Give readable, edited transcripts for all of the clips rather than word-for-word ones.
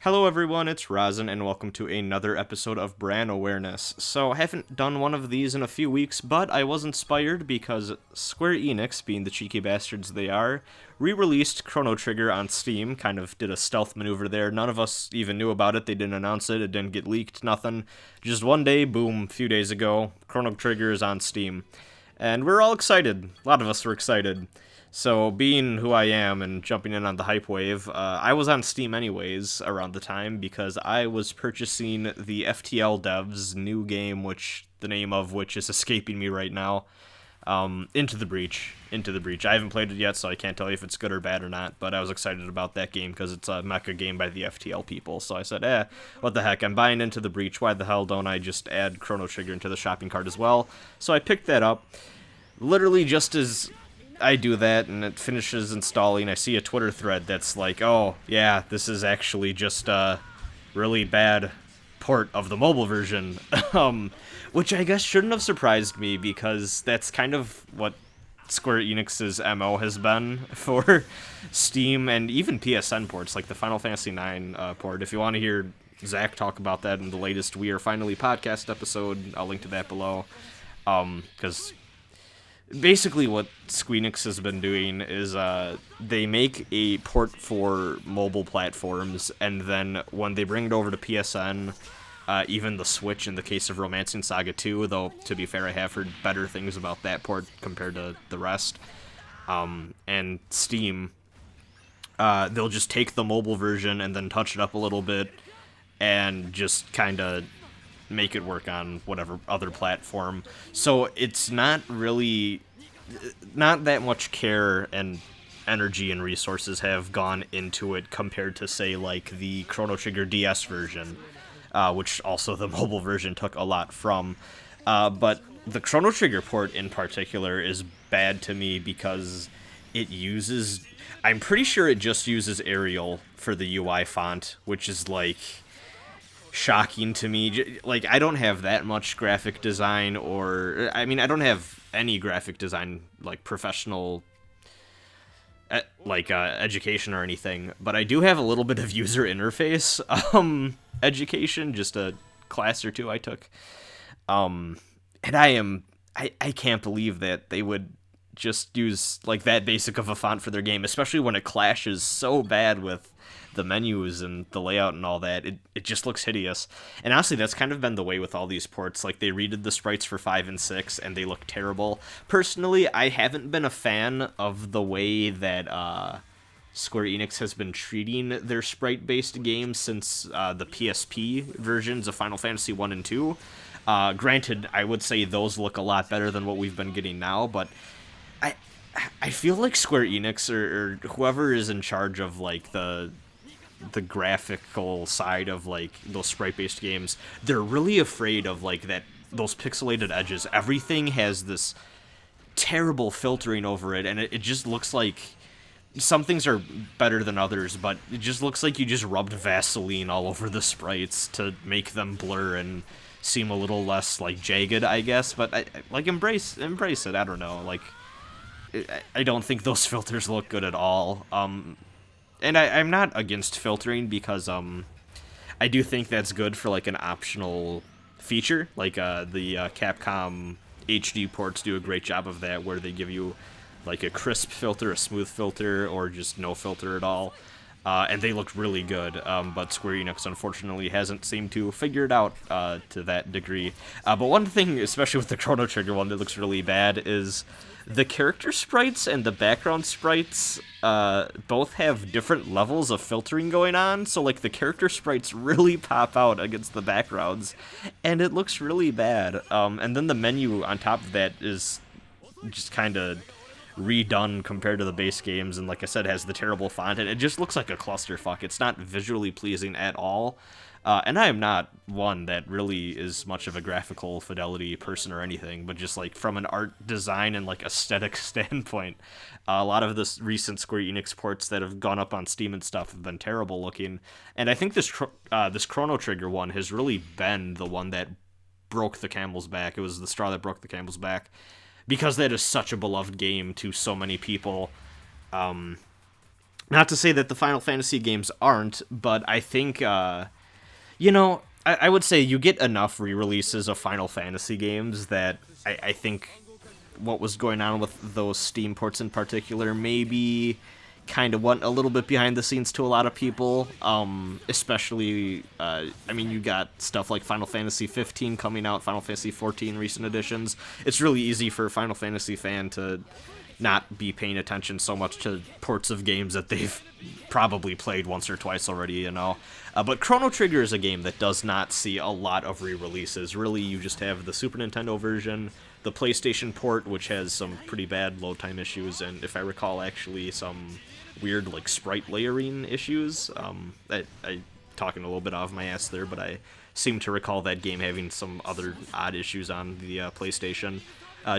Hello everyone, it's Rosin, and welcome to another episode of Bran Awareness. So, I haven't done one of these in a few weeks, but I was inspired because Square Enix, being the cheeky bastards they are, re-released Chrono Trigger on Steam, kind of did a stealth maneuver there. None of us even knew about it, they didn't announce it, it didn't get leaked, nothing. Just one day, boom, a few days ago, Chrono Trigger is on Steam. And we're all excited. A lot of us were excited. So, being who I am and jumping in on the hype wave, I was on Steam anyways around the time because I was purchasing the FTL devs' new game, which the name of which is escaping me right now. Into the Breach. Into the Breach. I haven't played it yet, so I can't tell you if it's good or bad or not, but I was excited about that game because it's a mecha game by the FTL people. So I said, what the heck, I'm buying Into the Breach. Why the hell don't I just add Chrono Trigger into the shopping cart as well? So I picked that up. Literally just as I do that and it finishes installing, I see a Twitter thread that's like, oh, yeah, this is actually just a really bad port of the mobile version. Which I guess shouldn't have surprised me because that's kind of what Square Enix's MO has been for Steam and even PSN ports, like the Final Fantasy IX port. If you want to hear Zach talk about that in the latest We Are Finally podcast episode, I'll link to that below. Because basically what Squeenix has been doing is they make a port for mobile platforms, and then when they bring it over to PSN, even the Switch in the case of Romancing Saga 2, though to be fair I have heard better things about that port compared to the rest, and Steam, they'll just take the mobile version and then touch it up a little bit and just kind of make it work on whatever other platform. So it's not that much care and energy and resources have gone into it compared to, say, like the Chrono Trigger DS version, which also the mobile version took a lot from. But the Chrono Trigger port in particular is bad to me because it uses... I'm pretty sure it just uses Arial for the UI font, which is like shocking to me. Like, I don't have that much graphic design, or I mean, I don't have any graphic design, like professional education or anything, but I do have a little bit of user interface education, just a class or two I took. And I can't believe that they would just use like that basic of a font for their game, especially when it clashes so bad with the menus and the layout and all that. It just looks hideous. And honestly, that's kind of been the way with all these ports. Like, they redid the sprites for 5 and 6, and they look terrible. Personally, I haven't been a fan of the way that Square Enix has been treating their sprite-based games since the PSP versions of Final Fantasy 1 and 2. Granted, I would say those look a lot better than what we've been getting now, but I feel like Square Enix or whoever is in charge of like the graphical side of like those sprite-based games, they're really afraid of like that, those pixelated edges. Everything has this terrible filtering over it, and it just looks like some things are better than others, but it just looks like you just rubbed Vaseline all over the sprites to make them blur and seem a little less like jagged, I guess. But I like embrace it. I don't know, like I don't think those filters look good at all. And I'm not against filtering because I do think that's good for like an optional feature. Like the Capcom HD ports do a great job of that, where they give you like a crisp filter, a smooth filter, or just no filter at all. And they look really good, but Square Enix unfortunately hasn't seemed to figure it out to that degree. But one thing, especially with the Chrono Trigger one, that looks really bad is the character sprites and the background sprites both have different levels of filtering going on, so like the character sprites really pop out against the backgrounds, and it looks really bad. And then the menu on top of that is just kind of redone compared to the base games, and like I said, has the terrible font, and it just looks like a clusterfuck. It's not visually pleasing at all. And I am not one that really is much of a graphical fidelity person or anything, but just like from an art design and like aesthetic standpoint, a lot of the recent Square Enix ports that have gone up on Steam and stuff have been terrible looking. And I think this Chrono Trigger one has really been the one that broke the camel's back. It was the straw that broke the camel's back, because that is such a beloved game to so many people. Not to say that the Final Fantasy games aren't, but I think, I would say you get enough re-releases of Final Fantasy games that I think what was going on with those Steam ports in particular maybe kind of went a little bit behind the scenes to a lot of people, especially, you got stuff like Final Fantasy 15 coming out, Final Fantasy 14 recent editions. It's really easy for a Final Fantasy fan to not be paying attention so much to ports of games that they've probably played once or twice already. But Chrono Trigger is a game that does not see a lot of re-releases. Really, you just have the Super Nintendo version, the PlayStation port, which has some pretty bad load time issues, and if I recall, actually some weird, like, sprite layering issues. I talking a little bit off my ass there, but I seem to recall that game having some other odd issues on the PlayStation.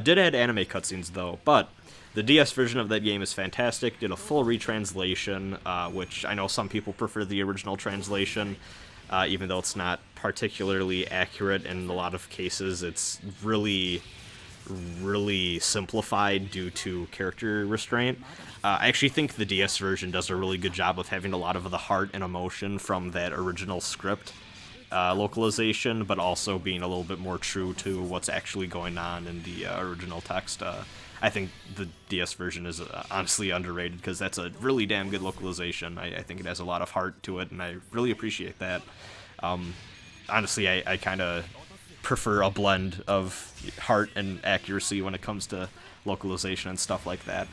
Did add anime cutscenes, though, but the DS version of that game is fantastic. Did a full retranslation, which I know some people prefer the original translation, even though it's not particularly accurate in a lot of cases. It's really, really simplified due to character restraint. I actually think the DS version does a really good job of having a lot of the heart and emotion from that original script localization, but also being a little bit more true to what's actually going on in the original text. I think the DS version is honestly underrated because that's a really damn good localization. I think it has a lot of heart to it, and I really appreciate that. Honestly, I kind of prefer a blend of heart and accuracy when it comes to localization and stuff like that.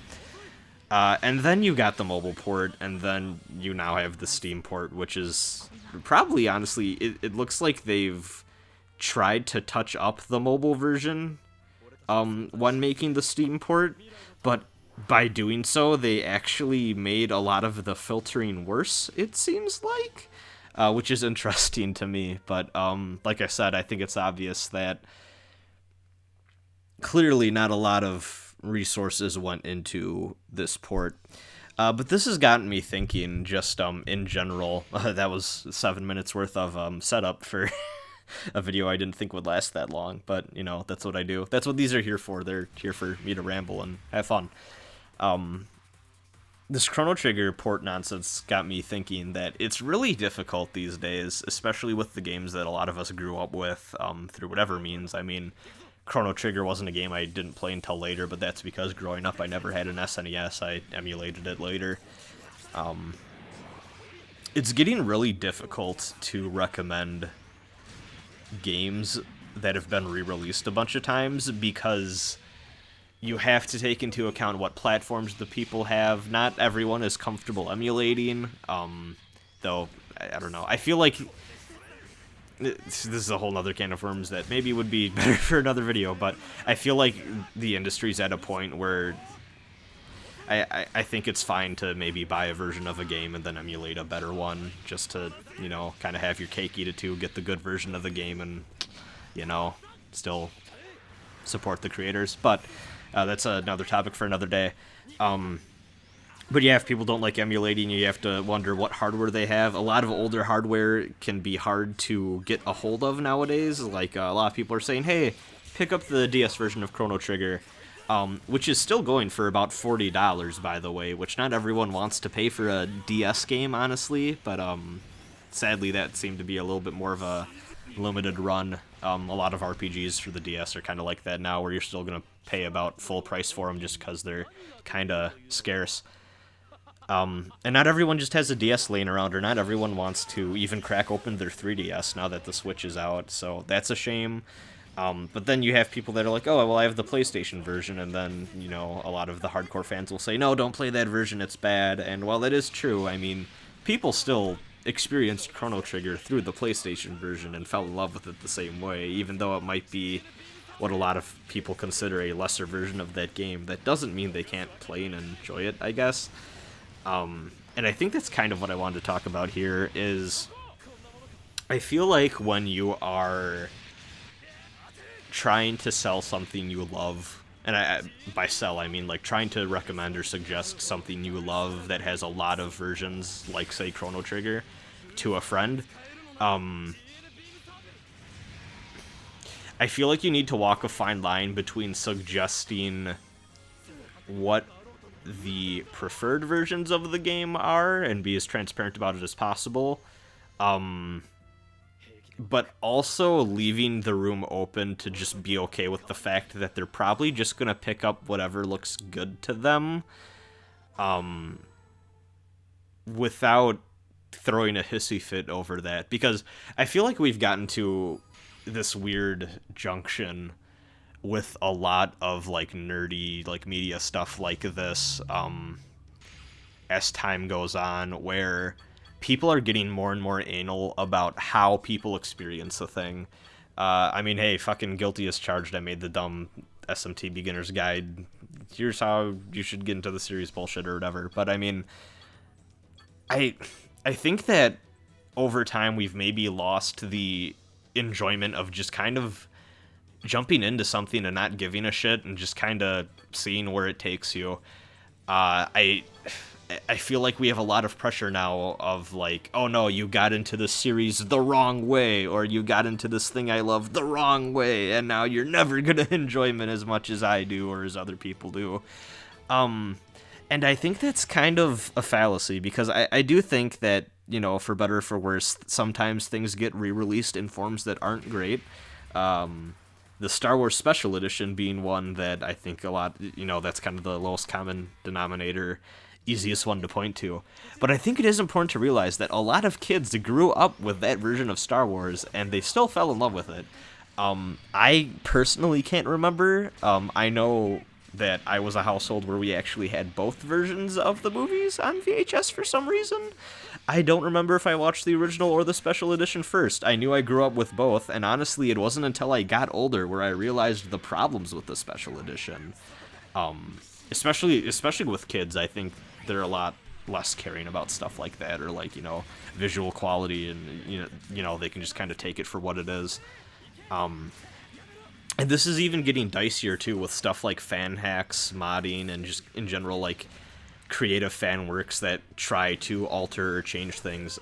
And then you got the mobile port, and then you now have the Steam port, which is probably, honestly, it looks like they've tried to touch up the mobile version when making the Steam port, but by doing so, they actually made a lot of the filtering worse, it seems like, which is interesting to me. But like I said, I think it's obvious that clearly not a lot of resources went into this port. But this has gotten me thinking just in general. That was 7 minutes worth of setup for a video I didn't think would last that long. But, that's what I do. That's what these are here for. They're here for me to ramble and have fun. This Chrono Trigger port nonsense got me thinking that it's really difficult these days, especially with the games that a lot of us grew up with through whatever means. I mean, Chrono Trigger wasn't a game I didn't play until later, but that's because growing up I never had an SNES. I emulated it later. It's getting really difficult to recommend games that have been re-released a bunch of times because you have to take into account what platforms the people have. Not everyone is comfortable emulating, though, I don't know. I feel like this is a whole other can of worms that maybe would be better for another video, but I feel like the industry's at a point where I think it's fine to maybe buy a version of a game and then emulate a better one, just to, kind of have your cake, eat it too, get the good version of the game and, still support the creators. But that's another topic for another day. But yeah, if people don't like emulating, you have to wonder what hardware they have. A lot of older hardware can be hard to get a hold of nowadays. Like, a lot of people are saying, hey, pick up the DS version of Chrono Trigger, which is still going for about $40, by the way, which not everyone wants to pay for a DS game, honestly. But sadly, that seemed to be a little bit more of a limited run. A lot of RPGs for the DS are kind of like that now, where you're still going to pay about full price for them just because they're kind of scarce. And not everyone just has a DS laying around, or not everyone wants to even crack open their 3DS now that the Switch is out, so that's a shame. But then you have people that are like, oh, well, I have the PlayStation version, and then, a lot of the hardcore fans will say, no, don't play that version, it's bad. And while that is true, I mean, people still experienced Chrono Trigger through the PlayStation version and fell in love with it the same way, even though it might be what a lot of people consider a lesser version of that game. That doesn't mean they can't play and enjoy it, I guess. And I think that's kind of what I wanted to talk about here is I feel like when you are trying to sell something you love, and by sell I mean like trying to recommend or suggest something you love that has a lot of versions, like say Chrono Trigger, to a friend, I feel like you need to walk a fine line between suggesting what the preferred versions of the game are and be as transparent about it as possible. But also leaving the room open to just be okay with the fact that they're probably just going to pick up whatever looks good to them, without throwing a hissy fit over that. Because I feel like we've gotten to this weird junction with a lot of, like, nerdy, like, media stuff like this, as time goes on, where people are getting more and more anal about how people experience a thing. I mean, hey, fucking guilty as charged. I made the dumb SMT beginner's guide. Here's how you should get into the series bullshit or whatever. But I mean, I think that over time we've maybe lost the enjoyment of just kind of jumping into something and not giving a shit and just kind of seeing where it takes you. I feel like we have a lot of pressure now of, like, oh no, you got into this series the wrong way, or you got into this thing I love the wrong way, and now you're never gonna enjoy it as much as I do or as other people do. And I think that's kind of a fallacy, because I do think that, you know, for better or for worse, sometimes things get re-released in forms that aren't great. The Star Wars Special Edition being one that I think a lot, you know, that's kind of the lowest common denominator, easiest one to point to. But I think it is important to realize that a lot of kids grew up with that version of Star Wars, and they still fell in love with it. I personally can't remember. I know that I was a household where we actually had both versions of the movies on VHS for some reason. I don't remember if I watched the original or the special edition first. I knew I grew up with both, and honestly, it wasn't until I got older where I realized the problems with the special edition. Especially with kids, I think they're a lot less caring about stuff like that, or, like, you know, visual quality, and you know they can just kind of take it for what it is. And this is even getting dicier too, with stuff like fan hacks, modding, and just in general, like, creative fan works that try to alter or change things.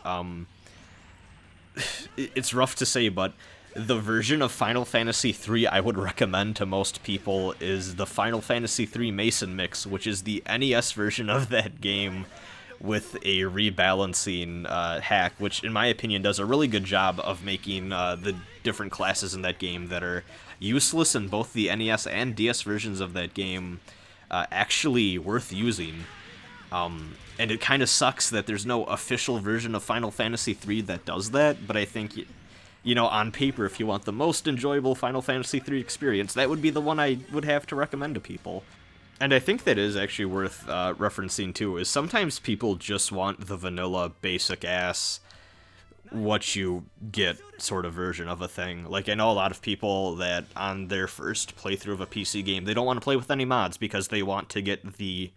It's rough to say, but the version of Final Fantasy III I would recommend to most people is the Final Fantasy III Mason Mix, which is the NES version of that game with a rebalancing hack, which in my opinion does a really good job of making the different classes in that game that are useless in both the NES and DS versions of that game actually worth using. And it kind of sucks that there's no official version of Final Fantasy III that does that, but I think, you know, on paper, if you want the most enjoyable Final Fantasy III experience, that would be the one I would have to recommend to people. And I think that is actually worth referencing, too, is sometimes people just want the vanilla, basic-ass, what you get sort of version of a thing. Like, I know a lot of people that on their first playthrough of a PC game, they don't want to play with any mods because they want to get the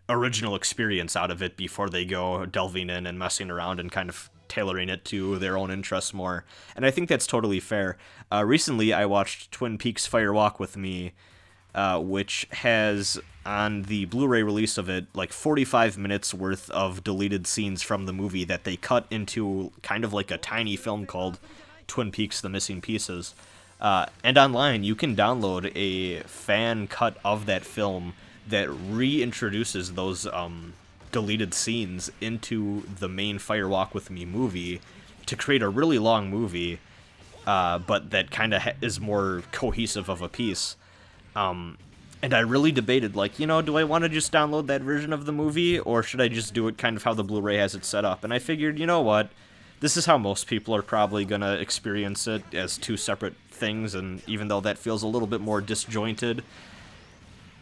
original experience out of it before they go delving in and messing around and kind of tailoring it to their own interests more. And I think that's totally fair. Recently, I watched Twin Peaks Fire Walk with Me, which has, on the Blu-ray release of it, like 45 minutes worth of deleted scenes from the movie that they cut into kind of like a tiny film called Twin Peaks: The Missing Pieces. And online, you can download a fan cut of that film that reintroduces those deleted scenes into the main Fire Walk with Me movie to create a really long movie, but that kind of is more cohesive of a piece. And I really debated, like, you know, do I want to just download that version of the movie, or should I just do it kind of how the Blu-ray has it set up? And I figured, you know what, this is how most people are probably going to experience it, as two separate things, and even though that feels a little bit more disjointed,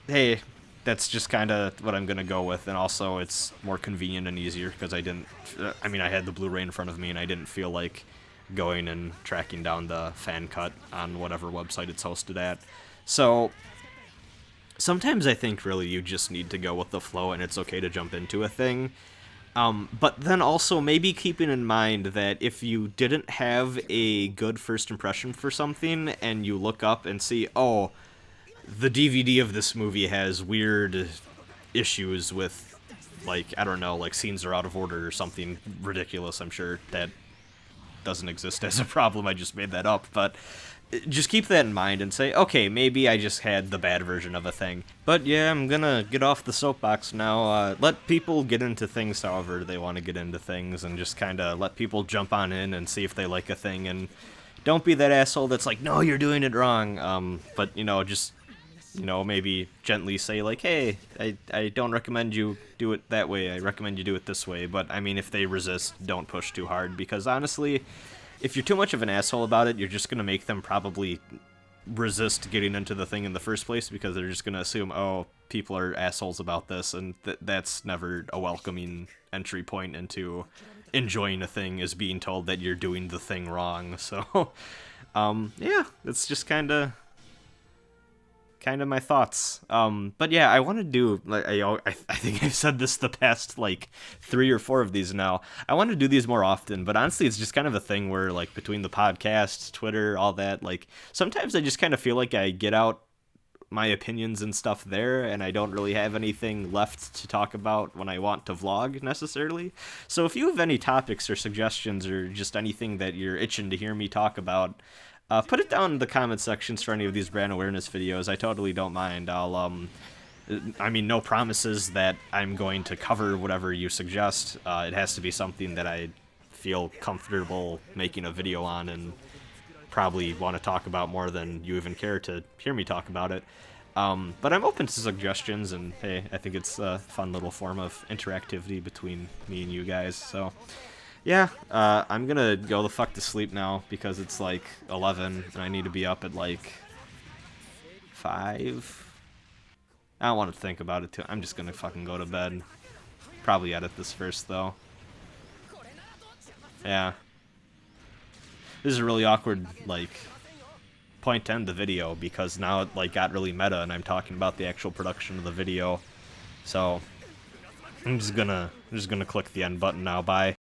hey, that's just kind of what I'm going to go with. And also, it's more convenient and easier because I had the Blu-ray in front of me and I didn't feel like going and tracking down the fan cut on whatever website it's hosted at. So sometimes I think really you just need to go with the flow, and it's okay to jump into a thing. But then also maybe keeping in mind that if you didn't have a good first impression for something and you look up and see, oh, the DVD of this movie has weird issues with, like, I don't know, like scenes are out of order or something ridiculous. I'm sure that doesn't exist as a problem. I just made that up. But just keep that in mind and say, okay, maybe I just had the bad version of a thing. But yeah, I'm gonna get off the soapbox now. Let people get into things however they want to get into things, and just kind of let people jump on in and see if they like a thing, and don't be that asshole that's like, no, you're doing it wrong. But, just, maybe gently say, like, hey, I don't recommend you do it that way. I recommend you do it this way. But, I mean, if they resist, don't push too hard, because honestly, if you're too much of an asshole about it, you're just going to make them probably resist getting into the thing in the first place, because they're just going to assume, oh, people are assholes about this, and that's never a welcoming entry point into enjoying a thing, is being told that you're doing the thing wrong. So, yeah, it's just kind of my thoughts. But yeah, I want to do, like, I think I've said this the past, like, 3 or 4 of these now. I want to do these more often, but honestly, it's just kind of a thing where, like, between the podcast, Twitter, all that, like, sometimes I just kind of feel like I get out my opinions and stuff there, and I don't really have anything left to talk about when I want to vlog, necessarily. So if you have any topics or suggestions, or just anything that you're itching to hear me talk about, put it down in the comment sections for any of these brand awareness videos. I totally don't mind. I mean, no promises that I'm going to cover whatever you suggest. It has to be something that I feel comfortable making a video on, and probably want to talk about more than you even care to hear me talk about it. But I'm open to suggestions, and hey, I think it's a fun little form of interactivity between me and you guys. So yeah, I'm gonna go the fuck to sleep now, because it's like 11 and I need to be up at like 5. I don't want to think about it too. I'm just gonna fucking go to bed. Probably edit this first though. Yeah. This is a really awkward, like, point to end the video, because now it, like, got really meta and I'm talking about the actual production of the video. So I'm just gonna click the end button now. Bye.